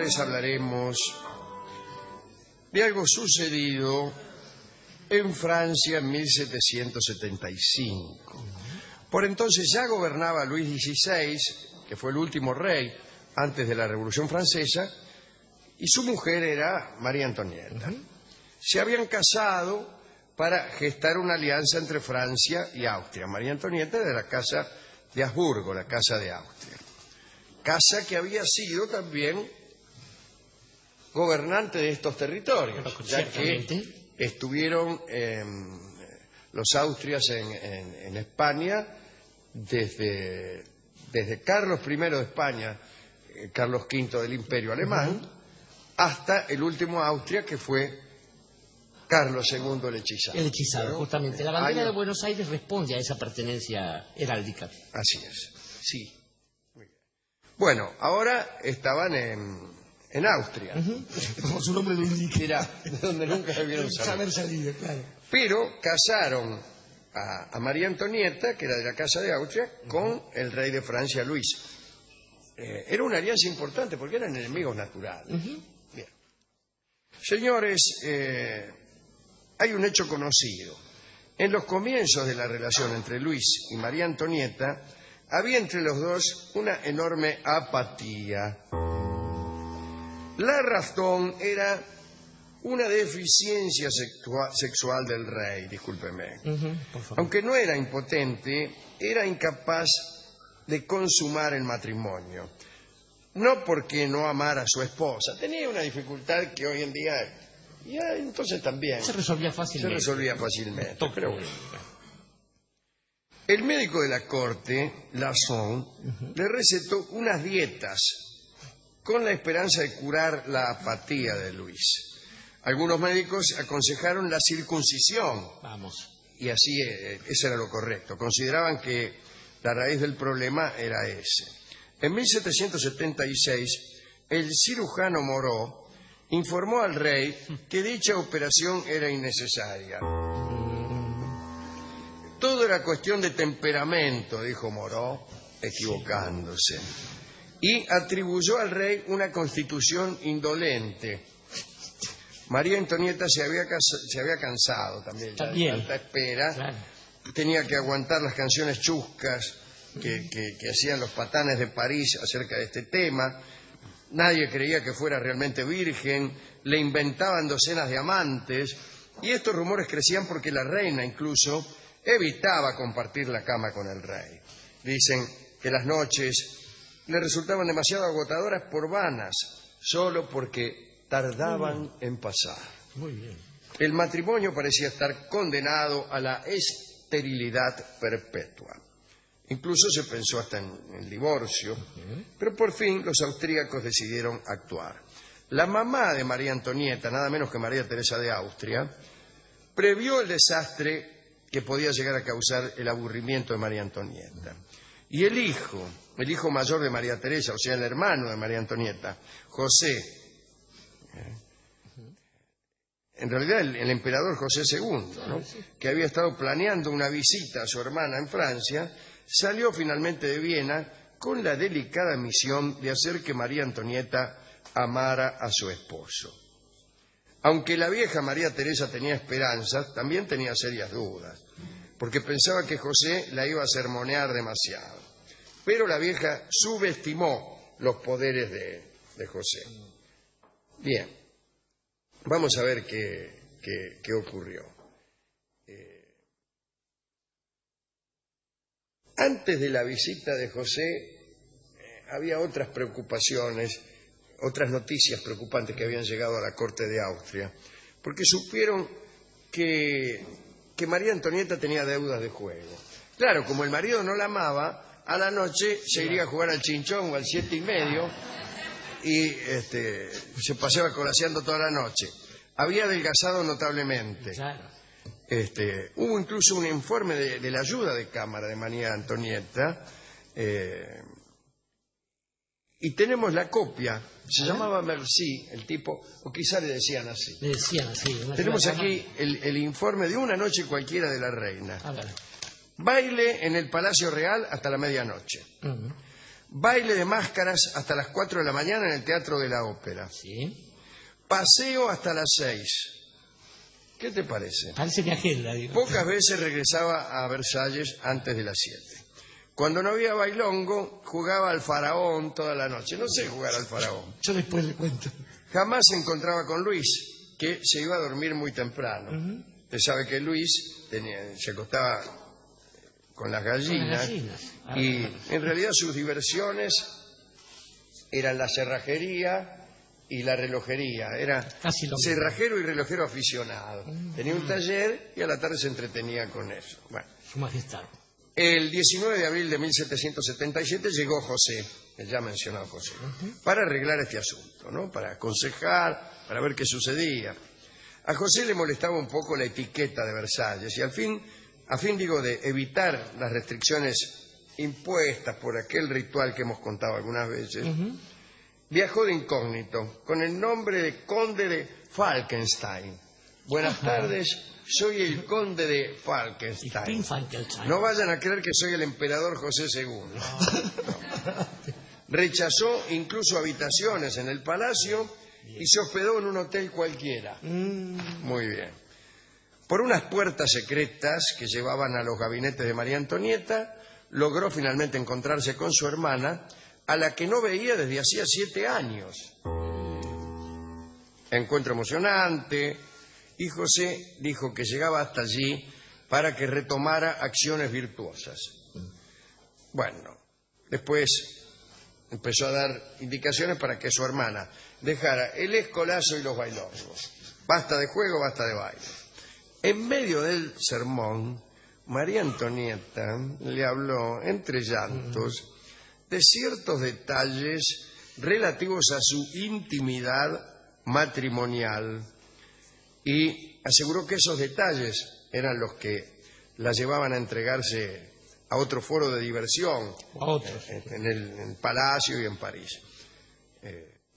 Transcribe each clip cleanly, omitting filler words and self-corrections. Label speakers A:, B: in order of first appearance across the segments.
A: les hablaremos de algo sucedido en Francia en 1775. Por entonces ya gobernaba Luis XVI, que fue el último rey antes de la Revolución Francesa, y su mujer era María Antonieta. Se habían casado para gestar una alianza entre Francia y Austria. María Antonieta de la Casa de Habsburgo, la Casa de Austria. Casa que había sido también gobernante de estos territorios, ya que estuvieron los austrias en España desde Carlos I de España, Carlos V del Imperio Alemán, hasta el último Austria, que fue Carlos II el Hechizado.
B: El Hechizado, justamente. La bandera de Buenos Aires responde a esa pertenencia heráldica.
A: Así es, sí. Muy bien. Bueno, ahora estaban en Austria.
B: Como su nombre lo indica.
A: Era de donde nunca debieron salir.
B: Claro.
A: Pero casaron a María Antonieta, que era de la Casa de Austria, con el rey de Francia, Luis. Era una alianza importante porque eran enemigos naturales. Bien. Señores, hay un hecho conocido. En los comienzos de la relación entre Luis y María Antonieta, había entre los dos una enorme apatía. La razón era una deficiencia sexual del rey, discúlpeme. Aunque no era impotente, era incapaz de consumar el matrimonio. No porque no amara a su esposa, tenía una dificultad que hoy en día ya entonces también
B: se resolvía
A: fácilmente. Pero bueno. El médico de la corte, Lasson, le recetó unas dietas con la esperanza de curar la apatía de Luis. Algunos médicos aconsejaron la circuncisión. Y así, eso era lo correcto. Consideraban que la raíz del problema era ese. En 1776, el cirujano Moreau informó al rey que dicha operación era innecesaria. Todo era cuestión de temperamento, dijo Moreau, equivocándose. Y atribuyó al rey una constitución indolente. María Antonieta se había cansado también de tanta espera. Claro. Tenía que aguantar las canciones chuscas que hacían los patanes de París acerca de este tema. Nadie creía que fuera realmente virgen. Le inventaban docenas de amantes. Y estos rumores crecían porque la reina incluso evitaba compartir la cama con el rey. Dicen que las noches le resultaban demasiado agotadoras por vanas, solo porque tardaban en pasar.
B: Muy bien.
A: El matrimonio parecía estar condenado a la esterilidad perpetua. Incluso se pensó hasta en el divorcio, pero por fin los austríacos decidieron actuar. La mamá de María Antonieta, nada menos que María Teresa de Austria, previó el desastre que podía llegar a causar el aburrimiento de María Antonieta. Y el hijo mayor de María Teresa, o sea, el hermano de María Antonieta, José, en realidad el emperador José II, ¿no?, que había estado planeando una visita a su hermana en Francia, salió finalmente de Viena con la delicada misión de hacer que María Antonieta amara a su esposo. Aunque la vieja María Teresa tenía esperanzas, también tenía serias dudas, porque pensaba que José la iba a sermonear demasiado. Pero la vieja subestimó los poderes de José. Bien, vamos a ver qué ocurrió. Antes de la visita de José, había otras preocupaciones, otras noticias preocupantes que habían llegado a la corte de Austria, porque supieron que María Antonieta tenía deudas de juego. Claro, como el marido no la amaba, a la noche se iría a jugar al chinchón o al 7:30 y se paseaba colaseando toda la noche. Había adelgazado notablemente. Hubo incluso un informe de la ayuda de cámara de María Antonieta, y tenemos la copia. Se llamaba Merci, el tipo, o quizá le decían así. Tenemos aquí el informe de una noche cualquiera de la reina. Baile en el Palacio Real hasta la medianoche. baile de máscaras hasta las 4 de la mañana en el Teatro de la Ópera,
B: Sí.
A: paseo hasta las 6. ¿Qué te parece?
B: Parece mi agenda, digo.
A: Pocas veces regresaba a Versalles antes de las 7. Cuando no había bailongo, jugaba al faraón toda la noche. No sé jugar al faraón.
B: Yo después le cuento.
A: Jamás se encontraba con Luis, que se iba a dormir muy temprano. Usted sabe que Luis se acostaba con las gallinas, y en realidad sus diversiones eran la cerrajería y la relojería. Era
B: Casi lo mismo.
A: cerrajero y relojero aficionado. Tenía un taller y a la tarde se entretenía con eso. Bueno,
B: Su Majestad.
A: el 19 de abril de 1777 llegó José, el ya mencionado José, para arreglar este asunto, ¿no? Para aconsejar, para ver qué sucedía. A José le molestaba un poco la etiqueta de Versalles y a fin de evitar las restricciones impuestas por aquel ritual que hemos contado algunas veces, viajó de incógnito con el nombre de Conde de Falkenstein. Buenas tardes, soy el Conde de Falkenstein. No vayan a creer que soy el emperador José II. No. Rechazó incluso habitaciones en el palacio y se hospedó en un hotel cualquiera. Muy bien. Por unas puertas secretas que llevaban a los gabinetes de María Antonieta, logró finalmente encontrarse con su hermana, a la que no veía desde hacía 7 años. Encuentro emocionante, y José dijo que llegaba hasta allí para que retomara acciones virtuosas. Bueno, después empezó a dar indicaciones para que su hermana dejara el escolazo y los bailongos. Basta de juego, basta de baile. En medio del sermón, María Antonieta le habló, entre llantos, de ciertos detalles relativos a su intimidad matrimonial y aseguró que esos detalles eran los que la llevaban a entregarse a otro foro de diversión, en el Palacio y en París.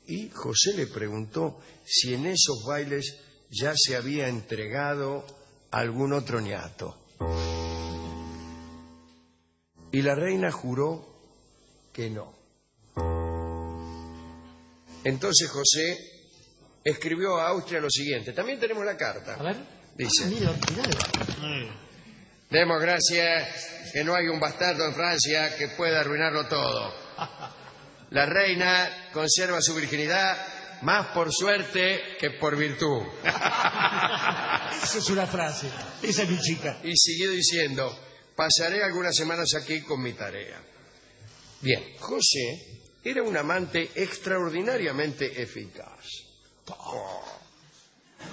A: Y José le preguntó si en esos bailes ya se había entregado algún otro ñato. Y la reina juró que no. Entonces José escribió a Austria lo siguiente. También tenemos la carta.
B: A ver.
A: Dice:
B: Mira.
A: demos gracias que no hay un bastardo en Francia que pueda arruinarlo todo. La reina conserva su virginidad más por suerte que por virtud.
B: Esa es una frase. Esa es mi chica.
A: Y siguió diciendo: pasaré algunas semanas aquí con mi tarea. Bien, José era un amante extraordinariamente eficaz.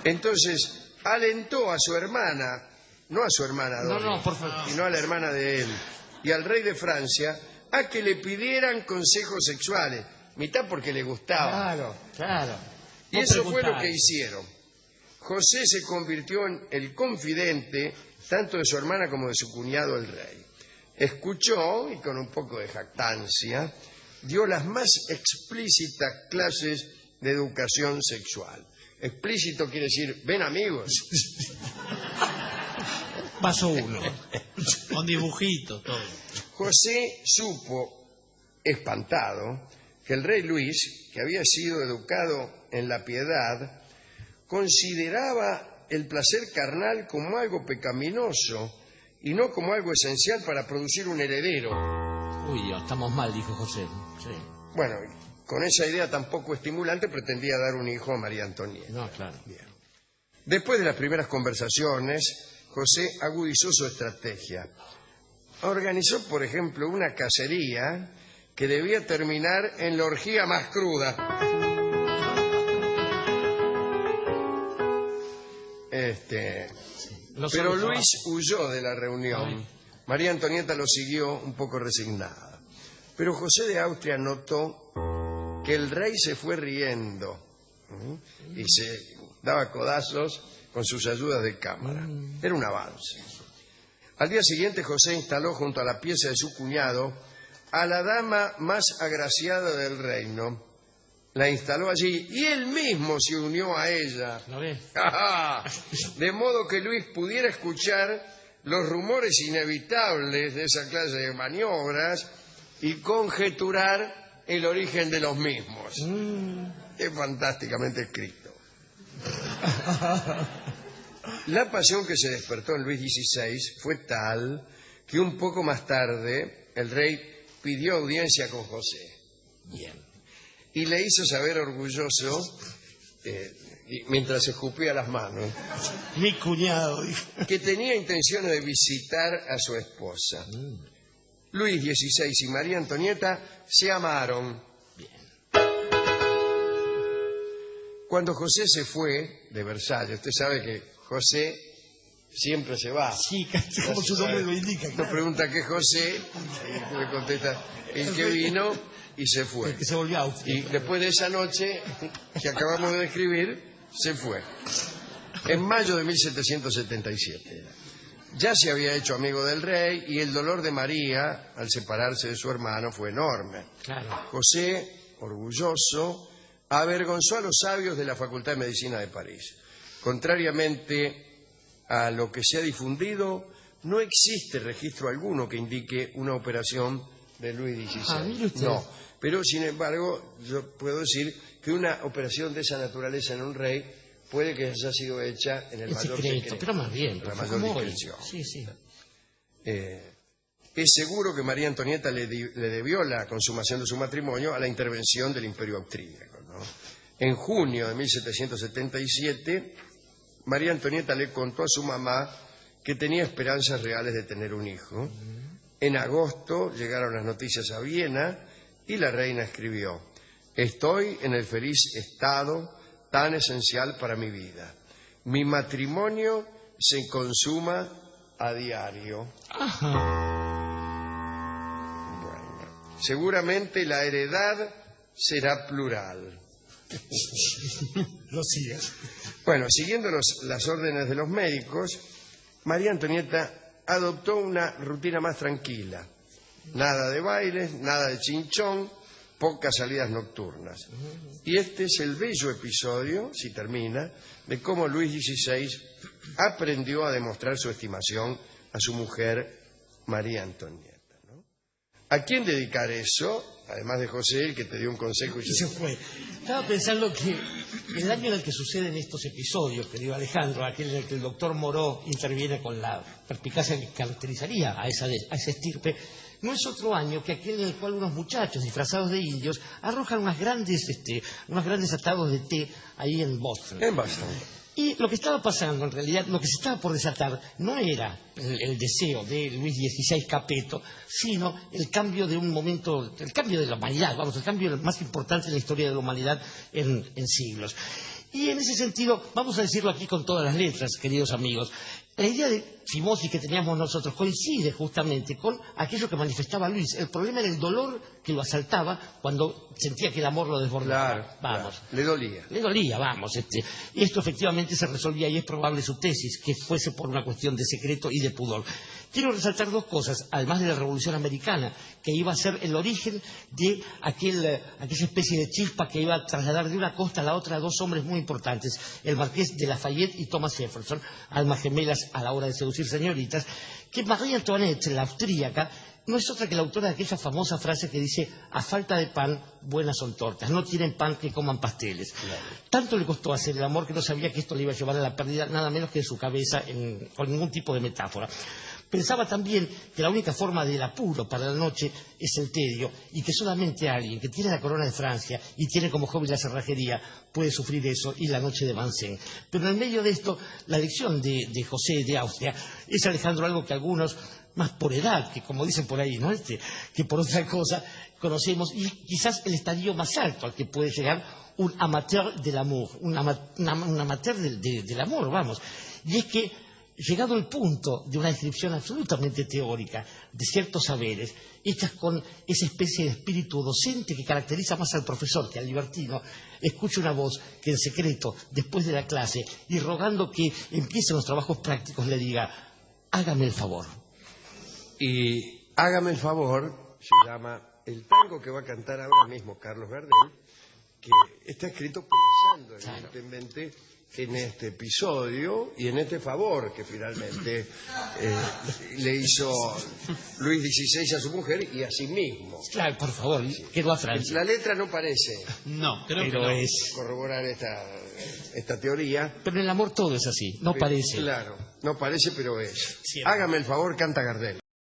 A: Entonces alentó a su hermana, no a su hermana Doris,
B: por favor,
A: sino a la hermana de él, y al rey de Francia, a que le pidieran consejos sexuales, mitad porque le gustaba.
B: Claro.
A: Y eso fue lo que hicieron. José se convirtió en el confidente tanto de su hermana como de su cuñado el rey. Escuchó, y con un poco de jactancia, dio las más explícitas clases de educación sexual. Explícito quiere decir, ven amigos.
C: Paso 1. Con dibujitos, todo.
A: José supo, espantado, que el rey Luis, que había sido educado en la piedad, consideraba el placer carnal como algo pecaminoso y no como algo esencial para producir un heredero.
B: Uy, estamos mal, dijo José. Sí.
A: Bueno, con esa idea tan poco estimulante pretendía dar un hijo a María Antonieta.
B: No, claro.
A: Bien. Después de las primeras conversaciones, José agudizó su estrategia. Organizó, por ejemplo, una cacería que debía terminar en la orgía más cruda. Pero Luis huyó de la reunión. María Antonieta lo siguió un poco resignada. Pero José de Austria notó que el rey se fue riendo y se daba codazos con sus ayudas de cámara. Era un avance. Al día siguiente José instaló junto a la pieza de su cuñado a la dama más agraciada del reino. La instaló allí y él mismo se unió a ella.
B: ¿Lo ves?
A: De modo que Luis pudiera escuchar los rumores inevitables de esa clase de maniobras y conjeturar el origen de los mismos. Es fantásticamente escrito. La pasión que se despertó en Luis XVI fue tal que un poco más tarde el rey pidió audiencia con José.
B: Bien.
A: Y le hizo saber orgulloso, mientras se escupía las manos,
C: Mi cuñado, dijo.
A: que tenía intenciones de visitar a su esposa. Luis XVI y María Antonieta se amaron. Cuando José se fue de Versalles, usted sabe que José siempre se va.
C: Sí, como su nombre lo indica.
A: Nos
C: Claro.
A: pregunta qué es José, y le contesta el que vino y se fue.
C: El que se volvió a Austria.
A: Y después de esa noche que acabamos de describir, se fue. En mayo de 1777. Ya se había hecho amigo del rey y el dolor de María al separarse de su hermano fue enorme.
B: Claro.
A: José, orgulloso, avergonzó a los sabios de la Facultad de Medicina de París. Contrariamente a lo que se ha difundido, no existe registro alguno que indique una operación de Luis XVI.
B: Mire usted.
A: No, pero sin embargo yo puedo decir que una operación de esa naturaleza en un rey puede que haya sido hecha en el
B: En
A: mayor
B: secreto,
A: secreto,
B: pero más bien.
A: con la
B: pues,
A: mayor
B: ¿cómo hoy?
A: discreción.
B: Sí, sí.
A: Es seguro que María Antonieta le debió la consumación de su matrimonio a la intervención del Imperio Austríaco, ¿no? En junio de 1777, María Antonieta le contó a su mamá que tenía esperanzas reales de tener un hijo. En agosto llegaron las noticias a Viena y la reina escribió: «Estoy en el feliz estado tan esencial para mi vida. Mi matrimonio se consuma a diario». Bueno, seguramente la heredad será plural.
C: Lo sigas.
A: Bueno, siguiendo las órdenes de los médicos, María Antonieta adoptó una rutina más tranquila. Nada de bailes, nada de chinchón, pocas salidas nocturnas. Y este es el bello episodio, si termina, de cómo Luis XVI aprendió a demostrar su estimación a su mujer María Antonieta, ¿no? ¿A quién dedicar eso? Además de José, el que te dio un consejo
C: Y se fue. Estaba pensando que el año en el que suceden estos episodios, querido Alejandro, aquel en el que el doctor Moró interviene con la perspicacia que caracterizaría a esa estirpe, no es otro año que aquel en el cual unos muchachos disfrazados de indios arrojan unos grandes atados de té ahí en Boston.
A: En Boston.
C: Y lo que estaba pasando, en realidad, lo que se estaba por desatar, no era el deseo de Luis XVI Capeto, sino el cambio de un momento, el cambio de la humanidad, el cambio más importante en la historia de la humanidad en siglos. Y en ese sentido, vamos a decirlo aquí con todas las letras, queridos amigos, la idea de fimosis que teníamos nosotros coincide justamente con aquello que manifestaba Luis. El problema era el dolor que lo asaltaba cuando sentía que el amor lo desbordaba.
A: Claro,
C: Vamos.
A: claro. Le dolía.
C: Le dolía, vamos. Y esto efectivamente se resolvía y es probable su tesis, que fuese por una cuestión de secreto y de pudor. Quiero resaltar dos cosas, además de la Revolución Americana, que iba a ser el origen de aquella especie de chispa que iba a trasladar de una costa a la otra a dos hombres muy importantes, el marqués de Lafayette y Thomas Jefferson, almas gemelas a la hora de seducir señoritas, que María Antoinette, la austríaca, no es otra que la autora de aquella famosa frase que dice: a falta de pan, buenas son tortas, no tienen pan que coman pasteles. Claro. Tanto le costó hacer el amor que no sabía que esto le iba a llevar a la pérdida nada menos que de su cabeza con ningún tipo de metáfora. Pensaba también que la única forma del apuro para la noche es el tedio y que solamente alguien que tiene la corona de Francia y tiene como hobby la cerrajería puede sufrir eso y la noche de Vincennes. Pero en medio de esto, la elección de José de Austria es, Alejandro, algo que algunos, más por edad, que como dicen por ahí, ¿no? Que por otra cosa, conocemos, y quizás el estadio más alto al que puede llegar un amateur del amor, un amateur del amor, vamos. Y es que, llegado el punto de una descripción absolutamente teórica de ciertos saberes, hechas con esa especie de espíritu docente que caracteriza más al profesor que al libertino, escucha una voz que en secreto, después de la clase, y rogando que empiecen los trabajos prácticos, le diga: hágame el favor.
A: Y hágame el favor se llama el tango que va a cantar ahora mismo Carlos Gardel, que está escrito pensando evidentemente en este episodio y en este favor que finalmente le hizo Luis XVI a su mujer y a sí mismo.
C: Claro, por favor, quedó a Francia.
A: La letra no parece
B: No, creo que
C: Pero
B: no.
C: es...
A: corroborar esta teoría.
C: Pero en el amor todo es así, no parece.
A: Claro, no parece, pero es.
B: Siempre.
A: Hágame el favor, canta Gardel.